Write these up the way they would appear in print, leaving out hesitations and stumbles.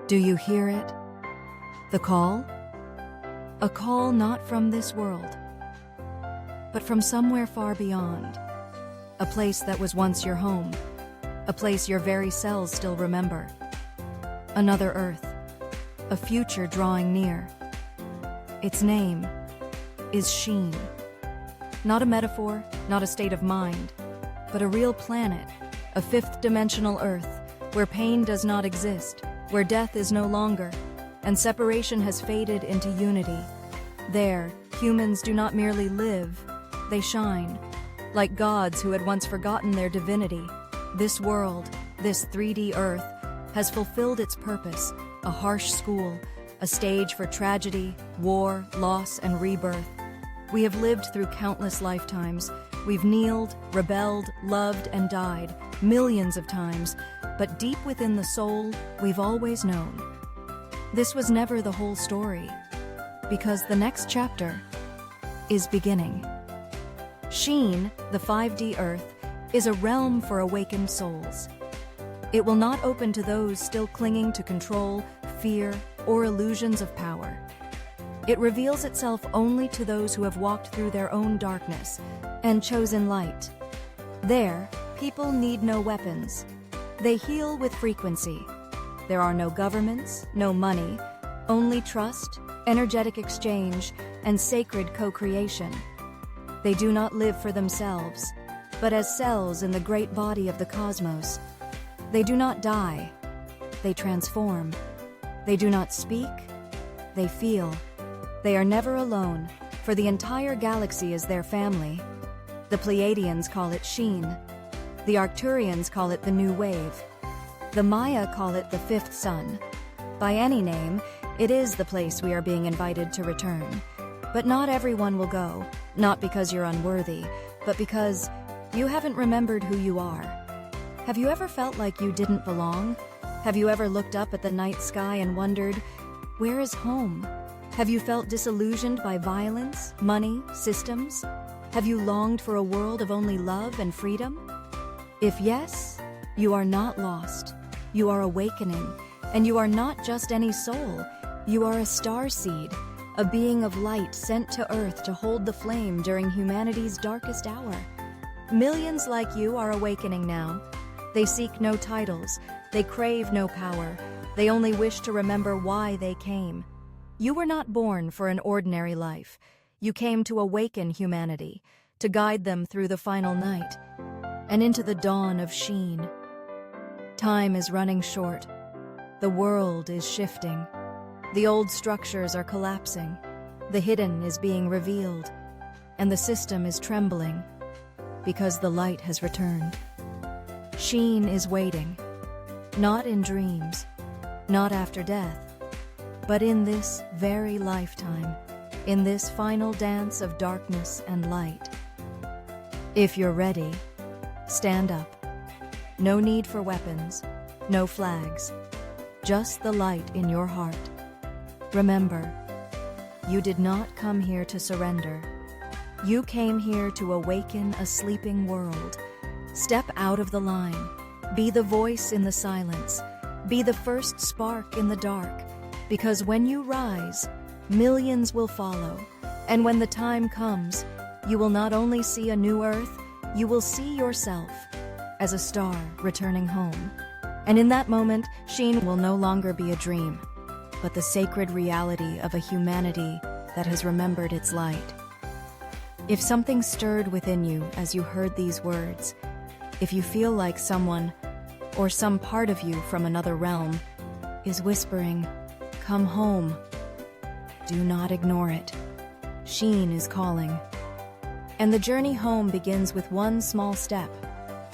Do you hear it? The call? A call not from this world, but from somewhere far beyond. A place that was once your home. A place your very cells still remember. Another Earth. A future drawing near. Its name is Sheen. Not a metaphor, not a state of mind, but a real planet, a fifth-dimensional Earth, where pain does not exist, where death is no longer, and separation has faded into unity. There, humans do not merely live, they shine. Like gods who had once forgotten their divinity, this world, this 3D Earth, has fulfilled its purpose, a harsh school, a stage for tragedy, war, loss, and rebirth. We have lived through countless lifetimes. We've kneeled, rebelled, loved, and died, millions of times, but deep within the soul, we've always known. This was never the whole story, because the next chapter is beginning. Sheen, the 5D Earth, is a realm for awakened souls. It will not open to those still clinging to control, fear, or illusions of power. It reveals itself only to those who have walked through their own darkness and chosen light. There, people need no weapons. They heal with frequency. There are no governments, no money, only trust, energetic exchange, and sacred co-creation. They do not live for themselves, but as cells in the great body of the cosmos. They do not die. They transform. They do not speak. They feel. They are never alone, for the entire galaxy is their family. The Pleiadians call it Sheen. The Arcturians call it the New Wave. The Maya call it the Fifth Sun. By any name, it is the place we are being invited to return. But not everyone will go, not because you're unworthy, but because you haven't remembered who you are. Have you ever felt like you didn't belong? Have you ever looked up at the night sky and wondered, where is home? Have you felt disillusioned by violence, money, systems? Have you longed for a world of only love and freedom? If yes, you are not lost. You are awakening, and you are not just any soul. You are a starseed, a being of light sent to Earth to hold the flame during humanity's darkest hour. Millions like you are awakening now. They seek no titles, they crave no power, they only wish to remember why they came. You were not born for an ordinary life. You came to awaken humanity, to guide them through the final night, and into the dawn of Sheen. Time is running short. The world is shifting. The old structures are collapsing. The hidden is being revealed, and the system is trembling, because the light has returned. Sheen is waiting, not in dreams, not after death, but in this very lifetime, in this final dance of darkness and light. If you're ready, stand up. No need for weapons, no flags, just the light in your heart. Remember, you did not come here to surrender. You came here to awaken a sleeping world. Step out of the line. Be the voice in the silence. Be the first spark in the dark. Because when you rise, millions will follow. And when the time comes, you will not only see a new Earth, you will see yourself as a star returning home. And in that moment, Sheen will no longer be a dream, but the sacred reality of a humanity that has remembered its light. If something stirred within you as you heard these words, if you feel like someone, or some part of you from another realm, is whispering, "Come home," do not ignore it. Sheen is calling. And the journey home begins with one small step.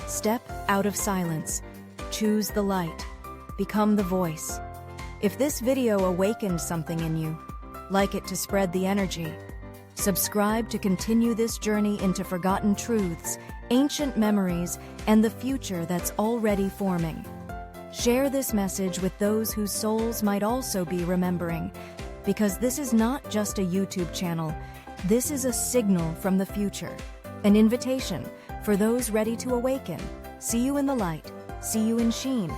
Step out of silence. Choose the light. Become the voice. If this video awakened something in you, like it to spread the energy. Subscribe to continue this journey into forgotten truths, ancient memories, and the future that's already forming. Share this message with those whose souls might also be remembering, because this is not just a YouTube channel. This is a signal from the future, an invitation for those ready to awaken. See you in the light. See you in Sheen.